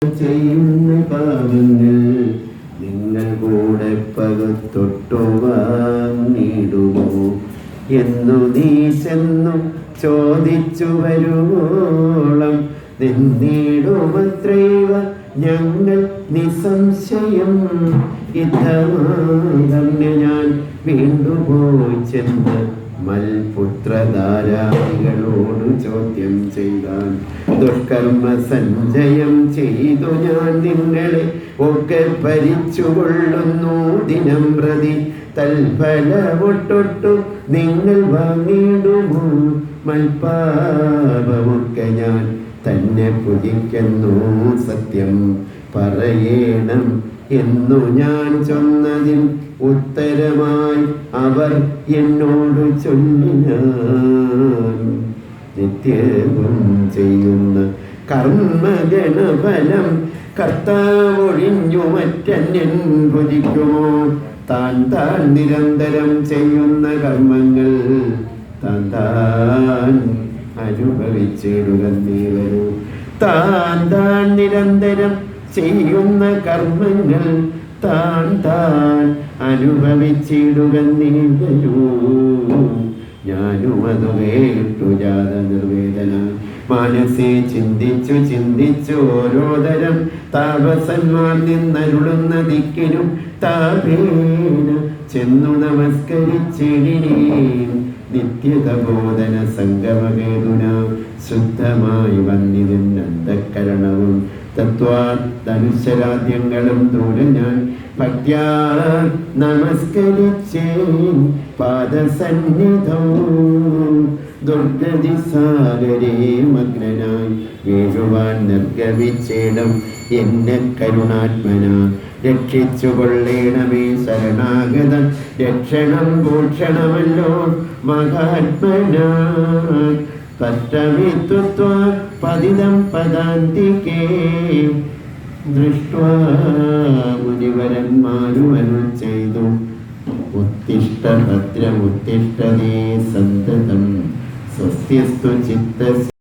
ചെയ്യുന്ന പാപങ്ങൾ നിങ്ങൾ കൂടെ പകത്തൊട്ടു വാങ്ങിടുമോ എന്നു നീ ചെന്നു ചോദിച്ചു വരുവോളം നിന്നിടുമത്രൈവ ഞങ്ങൾ നിസംശയം. ഇതമാതന്നെ ഞാൻ വീണ്ടുപോയി ചെന്ന് മൽപുത്രധാരാളികളോട് ചോദ്യം ചെയ്താൻ. ദുഷ്കർമ്മ സഞ്ചയം ചെയ്തു ഞാൻ നിങ്ങളെ ഒക്കെ ഭരിച്ചുകൊള്ളുന്നു ദിനം പ്രതി. തൽഫലമൊട്ടൊട്ടു നിങ്ങൾ വാങ്ങിടുമോ? മൽപാപമൊക്കെ ഞാൻ തന്നെ പുജിക്കുന്നു സത്യം പറയണം എന്നു ഞാൻ ചൊന്നതിൽ ഉത്തരമായി അവർ എന്നോട് ചൊല്ലിനാൻ. നിത്യവും ചെയ്യുന്ന കർമ്മഗണഫലം കർത്താവൊഴിഞ്ഞു മറ്റന്യൻ ഭുജിക്കുമോ? താൻ താൻ നിരന്തരം ചെയ്യുന്ന കർമ്മങ്ങൾ താൻ താൻ അനുഭവിച്ചിടുക നീ വരൂ. താൻ താൻ നിരന്തരം ചെയ്യുന്ന കർമ്മങ്ങൾ താൻ താൻ അനുഭവിച്ചിടുക നീ വരൂ. ഞാനും അത് കേട്ടു ജാത നിർവേദന മനസ്സെ ചിന്തിച്ചു ചിന്തിച്ചു ഓരോ തരം താപസന്മാർ നിന്നരുളുന്ന ദിക്കിനും താപേന ചെന്നു നമസ്കരിച്ചിടിനീ. നിത്യതബോധന സംഗമഹേതുന ശുദ്ധമായി വന്നിതിൻ അന്ധക്കരണവും തത്വാനുശരാദ്യങ്ങളും ദൂരെ ഞാൻ ഭക്ത്യാ നമസ്കരിച്ചേൻ പാദസന്നിധവും. ദുർഗതിസാഗരേ മഗ്നനായി വീഴുവാൻ നിർഗവിച്ചേടം എന്നെ കരുണാത്മന രക്ഷിച്ചു കൊള്ളേണമേ. ശരണാഗത രക്ഷണം ഭൂഷണമല്ലോ മഹാത്മന. പത്രമിത്വ പതിതം പദാന്തികേ ദൃഷ്ട്വാ മുനിവരന്മാരും അരുൾ ചെയ്തു. ഉത്തിഷ്ഠ ഭദ്രമുത്തിഷ്ഠതേ സന്തതം സ്വസ്യസ്തു ചിത്ത